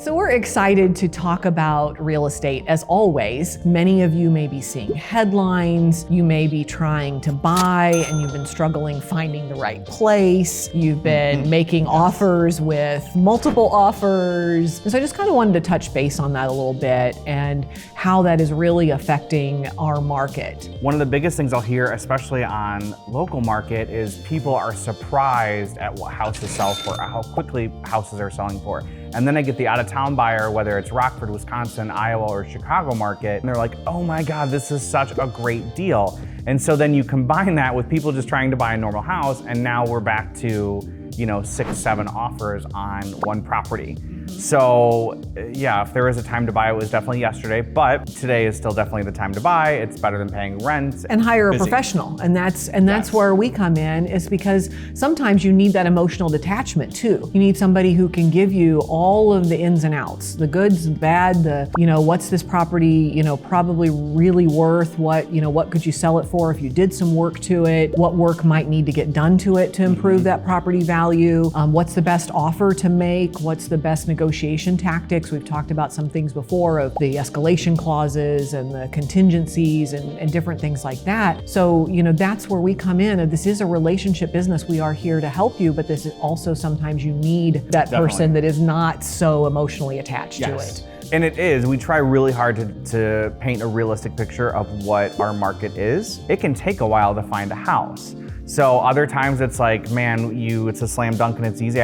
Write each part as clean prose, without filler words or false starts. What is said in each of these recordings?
So we're excited to talk about real estate. As always, many of you may be seeing headlines, you may be trying to buy and you've been struggling finding the right place, you've been making offers with multiple offers. And so I just kind of wanted to touch base on that a little bit and how that is really affecting our market. One of the biggest things I'll hear, especially on local market, is people are surprised at what houses sell for, how quickly houses are selling for. And then I get the out-of-town buyer, whether it's Rockford, Wisconsin, Iowa, or Chicago market, and they're like, oh my God, this is such a great deal. And so then you combine that with people just trying to buy a normal house, and now we're back to 6, 7 offers on one property. So yeah, if there was a time to buy, it was definitely yesterday, but today is still definitely the time to buy. It's better than paying rent. And hire a professional. And that's where we come in, is because sometimes you need that emotional detachment too. You need somebody who can give you all of the ins and outs, the goods, the bad, what's this property, probably really worth, what could you sell it for if you did some work to it, what work might need to get done to it to improve that property value, what's the best offer to make, what's the best negotiation tactics. We've talked about some things before of the escalation clauses and the contingencies and different things like that. So, that's where we come in. And this is a relationship business. We are here to help you, but this is also sometimes you need that person that is not so emotionally attached to it. And it is. We try really hard to paint a realistic picture of what our market is. It can take a while to find a house. So other times it's like, man, it's a slam dunk and it's easy.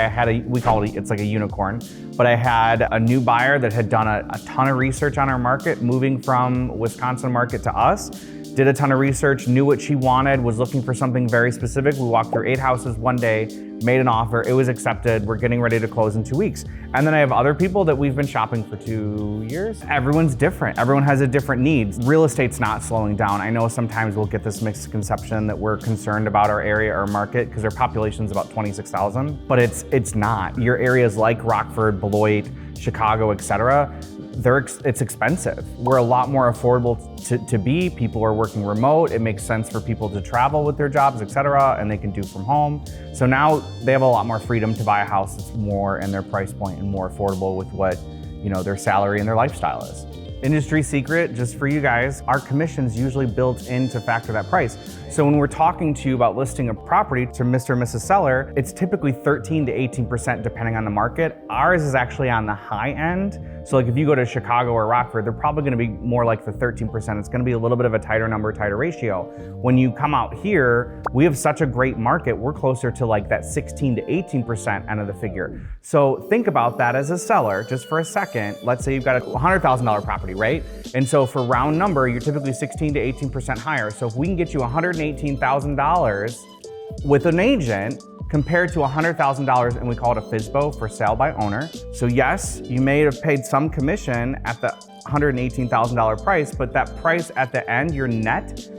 We call it's like a unicorn, but I had a new buyer that had done a ton of research on our market, moving from Wisconsin market to us, did a ton of research, knew what she wanted, was looking for something very specific. We walked through 8 houses one day, made an offer, it was accepted, we're getting ready to close in 2 weeks. And then I have other people that we've been shopping for 2 years. Everyone's different. Everyone has a different needs. Real estate's not slowing down. I know sometimes we'll get this misconception that we're concerned about our area or market because our population's about 26,000, but it's not. Your areas like Rockford, Beloit, Chicago, etc., it's expensive. We're a lot more affordable to be. People are working remote. It makes sense for people to travel with their jobs, etc., and they can do from home. So now they have a lot more freedom to buy a house that's more in their price point and more affordable with what their salary and their lifestyle is. Industry secret, just for you guys, our commission's usually built in to factor that price. So when we're talking to you about listing a property to Mr. and Mrs. Seller, it's typically 13 to 18% depending on the market. Ours is actually on the high end. So like if you go to Chicago or Rockford, they're probably gonna be more like the 13%. It's gonna be a little bit of a tighter number, tighter ratio. When you come out here, we have such a great market, we're closer to like that 16 to 18% end of the figure. So think about that as a seller, just for a second. Let's say you've got a $100,000 property, right? And so for round number, you're typically 16 to 18% higher. So if we can get you $118,000 with an agent, compared to $100,000, and we call it a FSBO, for sale by owner. So yes, you may have paid some commission at the $118,000 price, but that price at the end, your net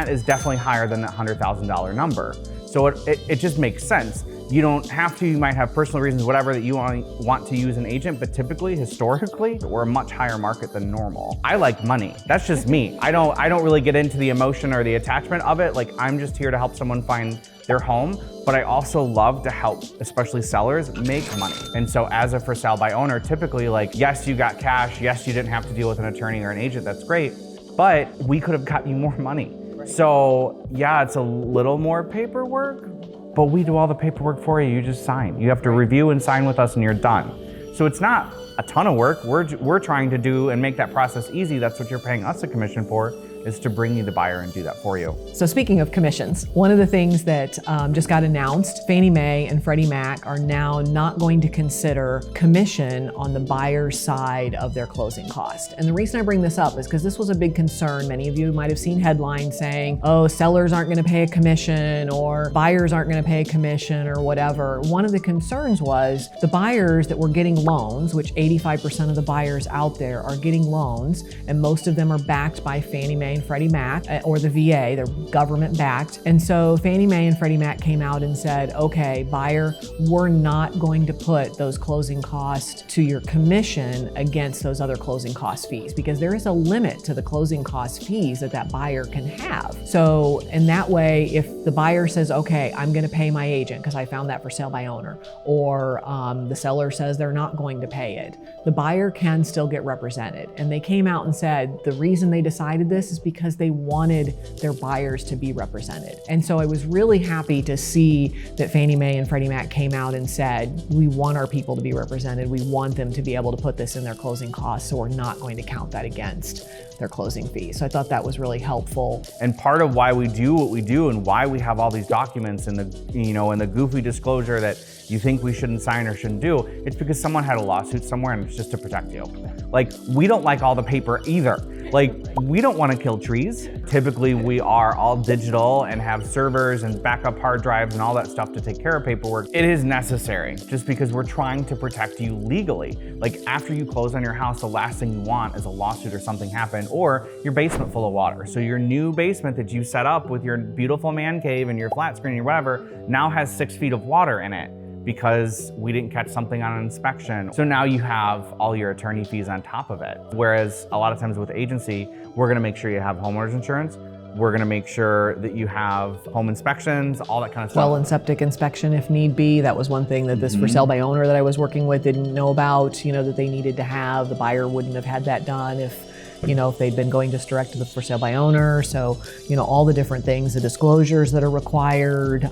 is definitely higher than that $100,000 number. So it just makes sense. You don't have to, you might have personal reasons, whatever, that you want to use an agent, but typically, historically, we're a much higher market than normal. I like money, that's just me. I don't really get into the emotion or the attachment of it. Like, I'm just here to help someone find their home, but I also love to help, especially sellers, make money. And so as a for sale by owner, typically, like, yes, you got cash, yes, you didn't have to deal with an attorney or an agent, that's great, but we could have got you more money. So yeah, it's a little more paperwork, but we do all the paperwork for you. You just sign. You have to review and sign with us and you're done. So it's not a ton of work. We're trying to do and make that process easy. That's what you're paying us a commission for, is to bring you the buyer and do that for you. So speaking of commissions, one of the things that just got announced, Fannie Mae and Freddie Mac are now not going to consider commission on the buyer's side of their closing cost. And the reason I bring this up is because this was a big concern. Many of you might have seen headlines saying, oh, sellers aren't gonna pay a commission, or buyers aren't gonna pay a commission, or whatever. One of the concerns was the buyers that were getting loans, which 85% of the buyers out there are getting loans, and most of them are backed by Fannie Mae Mae and Freddie Mac, or the VA, they're government backed. And so Fannie Mae and Freddie Mac came out and said, okay, buyer, we're not going to put those closing costs to your commission against those other closing cost fees, because there is a limit to the closing cost fees that buyer can have. So in that way, if the buyer says, okay, I'm gonna pay my agent because I found that for sale by owner, or the seller says they're not going to pay it, the buyer can still get represented. And they came out and said the reason they decided this is because they wanted their buyers to be represented. And so I was really happy to see that Fannie Mae and Freddie Mac came out and said, we want our people to be represented. We want them to be able to put this in their closing costs, so we're not going to count that against their closing fees. So I thought that was really helpful. And part of why we do what we do and why we have all these documents and the goofy disclosure that you think we shouldn't sign or shouldn't do, it's because someone had a lawsuit somewhere and it's just to protect you. Like, we don't like all the paper either. Like, we don't want to kill trees. Typically, we are all digital and have servers and backup hard drives and all that stuff to take care of paperwork. It is necessary just because we're trying to protect you legally. Like, after you close on your house, the last thing you want is a lawsuit or something happen, or your basement full of water. So your new basement that you set up with your beautiful man cave and your flat screen or whatever now has 6 feet of water in it, because we didn't catch something on an inspection. So now you have all your attorney fees on top of it. Whereas a lot of times with agency, we're gonna make sure you have homeowners insurance. We're gonna make sure that you have home inspections, all that kind of stuff. Well and septic inspection if need be. That was one thing that this for sale by owner that I was working with didn't know about, that they needed to have. The buyer wouldn't have had that done if they'd been going just direct to the for sale by owner. So, all the different things, the disclosures that are required,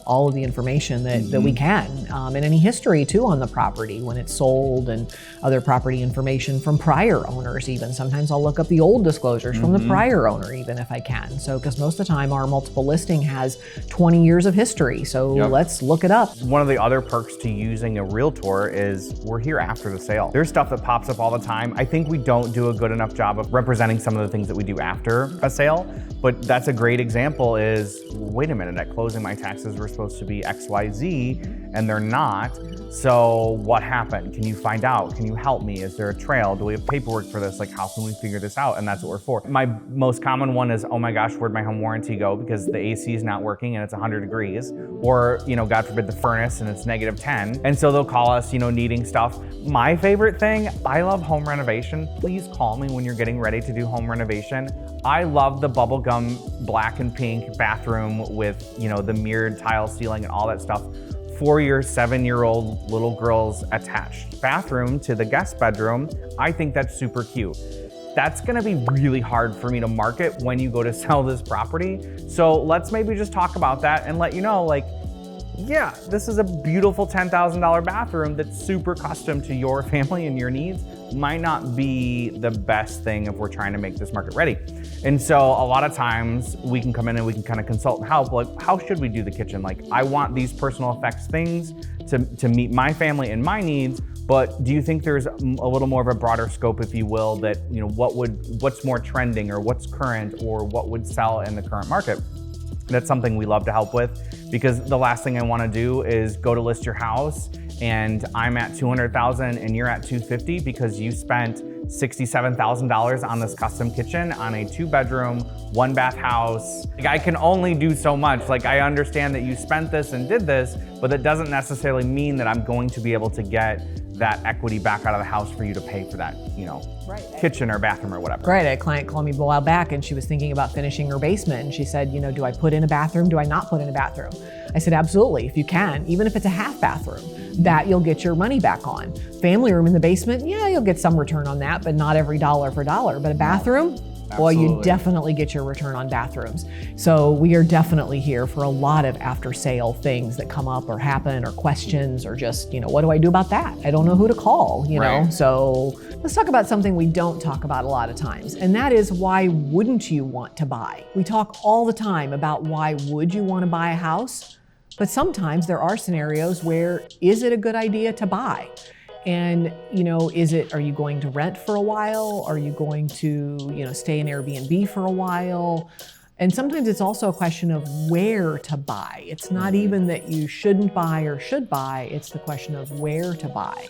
all of the information that we can, and any history too on the property when it's sold, and other property information from prior owners even. Sometimes I'll look up the old disclosures from the prior owner even if I can. So, because most of the time our multiple listing has 20 years of history. So let's look it up. One of the other perks to using a realtor is we're here after the sale. There's stuff that pops up all the time. I think we don't do a good enough job of representing some of the things that we do after a sale, but that's a great example is, wait a minute, at closing my taxes were supposed to be XYZ and they're not. So what happened? Can you find out? Can you help me? Is there a trail? Do we have paperwork for this? Like, how can we figure this out? And that's what we're for. My most common one is, oh my gosh, where'd my home warranty go? Because the AC is not working and it's 100 degrees. Or, God forbid, the furnace and it's -10. And so they'll call us, needing stuff. My favorite thing, I love home renovation. Please call me when you're getting ready to do home renovation. I love the bubblegum black and pink bathroom with, the mirrored tile ceiling and all that stuff for your 7-year-old little girl's attached bathroom to the guest bedroom. I think that's super cute. That's gonna be really hard for me to market when you go to sell this property. So let's maybe just talk about that and let you know, like, yeah, this is a beautiful $10,000 bathroom that's super custom to your family and your needs. Might not be the best thing if we're trying to make this market ready. And so a lot of times we can come in and we can kind of consult and help, like, how should we do the kitchen? Like, I want these personal effects things to meet my family and my needs, but do you think there's a little more of a broader scope, if you will, that, what's more trending or what's current or what would sell in the current market? That's something we love to help with, because the last thing I want to do is go to list your house and I'm at $200,000 and you're at $250 because you spent $67,000 on this custom kitchen on a 2-bedroom, 1-bath house. Like, I can only do so much. Like, I understand that you spent this and did this, but that doesn't necessarily mean that I'm going to be able to get that equity back out of the house for you to pay for that, kitchen or bathroom or whatever. Right, a client called me a while back and she was thinking about finishing her basement, and she said, do I put in a bathroom? Do I not put in a bathroom? I said, absolutely, if you can, even if it's a half bathroom, that you'll get your money back on. Family room in the basement, yeah, you'll get some return on that, but not every dollar for dollar. But a bathroom, boy, you definitely get your return on bathrooms. So we are definitely here for a lot of after sale things that come up or happen, or questions, or just, what do I do about that? I don't know who to call, know? So let's talk about something we don't talk about a lot of times, and that is, why wouldn't you want to buy? We talk all the time about why would you want to buy a house, but sometimes there are scenarios where, is it a good idea to buy? And, are you going to rent for a while? Are you going to, stay in Airbnb for a while? And sometimes it's also a question of where to buy. It's not even that you shouldn't buy or should buy, it's the question of where to buy.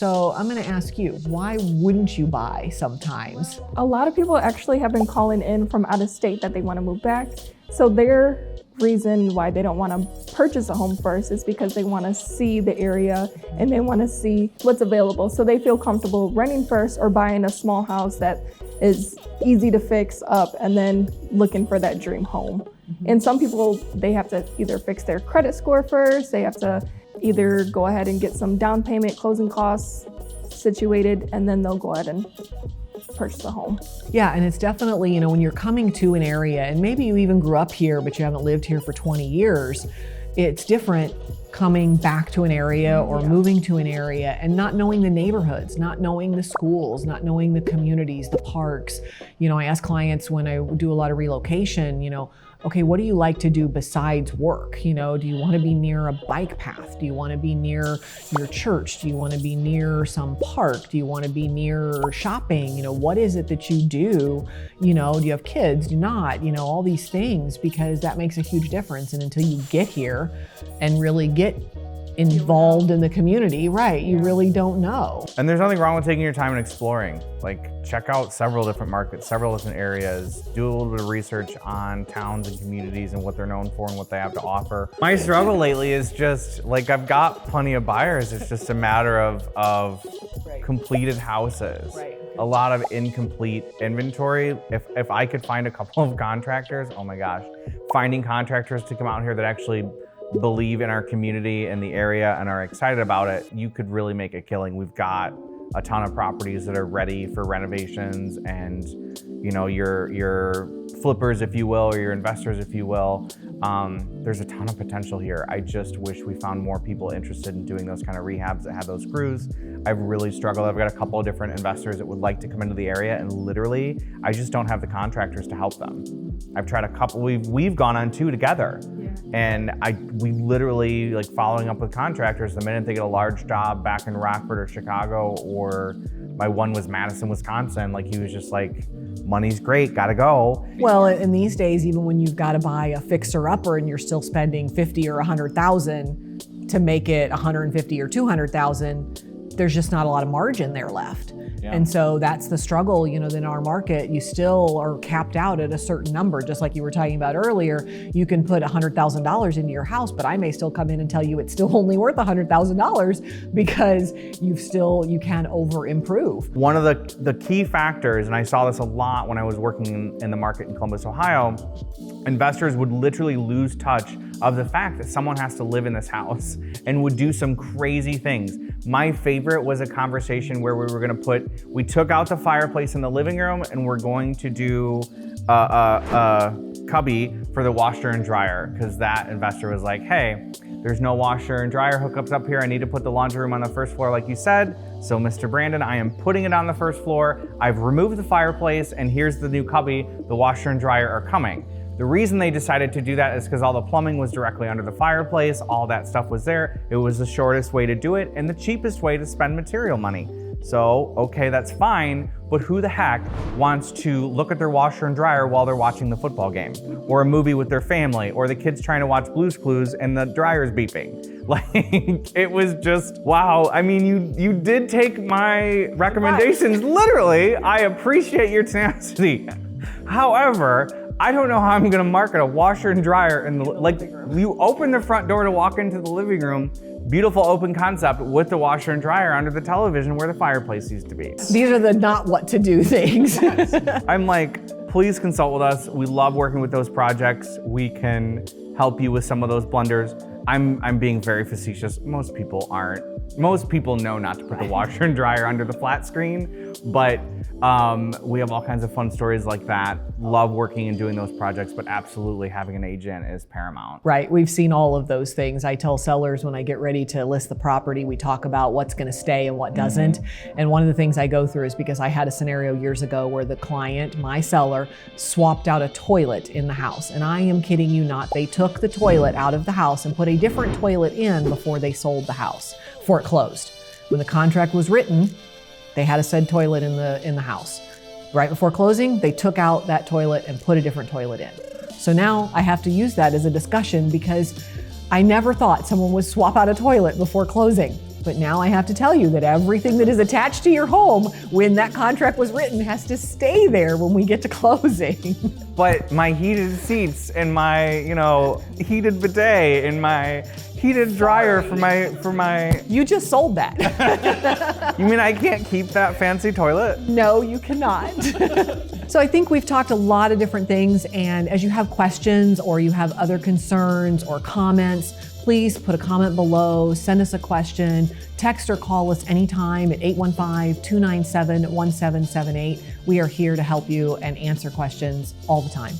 So I'm going to ask you, why wouldn't you buy sometimes? A lot of people actually have been calling in from out of state that they want to move back. So their reason why they don't want to purchase a home first is because they want to see the area and they want to see what's available. So they feel comfortable renting first or buying a small house that is easy to fix up and then looking for that dream home. And some people, they have to either fix their credit score first, they have to either go ahead and get some down payment, closing costs situated, and then they'll go ahead and purchase a home. Yeah, and it's definitely, you know, when you're coming to an area, and maybe you even grew up here, but you haven't lived here for 20 years, it's different coming back to an area or moving to an area and not knowing the neighborhoods, not knowing the schools, not knowing the communities, the parks. You know, I ask clients when I do a lot of relocation, you know, okay, what do you like to do besides work? You know, do you want to be near a bike path? Do you want to be near your church? Do you want to be near some park? Do you want to be near shopping? You know, what is it that you do? You know, do you have kids? Do you not? You know, all these things, because that makes a huge difference. And until you get here and really get involved in the community, right, you really don't know. And there's nothing wrong with taking your time and exploring. Like, check out several different markets, several different areas, do a little bit of research on towns and communities and what they're known for and what they have to offer. My struggle lately is just, like, I've got plenty of buyers. It's just a matter of completed houses. Right. A lot of incomplete inventory. If I could find a couple of contractors, oh my gosh, finding contractors to come out here that actually believe in our community and the area and are excited about it, you could really make a killing. We've got a ton of properties that are ready for renovations, and you know, your flippers, if you will, or your investors, if you will, there's a ton of potential here. I just wish we found more people interested in doing those kind of rehabs that had those crews. I've really struggled. I've got a couple of different investors that would like to come into the area, and literally, I just don't have the contractors to help them. I've tried a couple, we've gone on 2 together. And we literally, like, following up with contractors, the minute they get a large job back in Rockford or Chicago, or my one was Madison, Wisconsin, like, he was just like, money's great, gotta go. Well, in these days, even when you've got to buy a fixer-upper and you're still spending $50,000 or $100,000 to make it $150,000 or $200,000, there's just not a lot of margin there left. Yeah. And so that's the struggle, you know, in our market. You still are capped out at a certain number, just like you were talking about earlier. You can put $100,000 into your house, but I may still come in and tell you it's still only worth $100,000 because you can over improve. One of the key factors, and I saw this a lot when I was working in the market in Columbus, Ohio, investors would literally lose touch of the fact that someone has to live in this house and would do some crazy things. My favorite was a conversation where we took out the fireplace in the living room and we're going to do a cubby for the washer and dryer, because that investor was like, hey, there's no washer and dryer hookups up here. I need to put the laundry room on the first floor like you said. So Mr. Brandon, I am putting it on the first floor. I've removed the fireplace and here's the new cubby. The washer and dryer are coming. The reason they decided to do that is because all the plumbing was directly under the fireplace, all that stuff was there. It was the shortest way to do it and the cheapest way to spend material money. So, okay, that's fine, but who the heck wants to look at their washer and dryer while they're watching the football game, or a movie with their family, or the kids trying to watch Blue's Clues and the dryer's beeping? Like, it was just, wow. I mean, you did take my recommendations literally. I appreciate your tenacity. However, I don't know how I'm gonna market a washer and dryer in the, like, you open the front door to walk into the living room, beautiful open concept with the washer and dryer under the television where the fireplace used to be. These are the not what to do things. I'm like, please consult with us. We love working with those projects. We can help you with some of those blunders. I'm being very facetious. Most people aren't. Most people know not to put the washer and dryer under the flat screen, but we have all kinds of fun stories like that. Love working and doing those projects, but absolutely having an agent is paramount. Right, we've seen all of those things. I tell sellers when I get ready to list the property, we talk about what's gonna stay and what doesn't. And one of the things I go through is because I had a scenario years ago where the client, my seller, swapped out a toilet in the house. And I am kidding you not, they took the toilet out of the house and put a different toilet in before they sold the house, before it closed. When the contract was written, they had a said toilet in the house. Right before closing, they took out that toilet and put a different toilet in. So now I have to use that as a discussion because I never thought someone would swap out a toilet before closing. But now I have to tell you that everything that is attached to your home when that contract was written has to stay there when we get to closing. But my heated seats and my, heated bidet and my heated dryer for my. You just sold that. You mean I can't keep that fancy toilet? No, you cannot. So I think we've talked a lot of different things, and as you have questions or you have other concerns or comments, please put a comment below, send us a question, text or call us anytime at 815-297-1778. We are here to help you and answer questions all the time.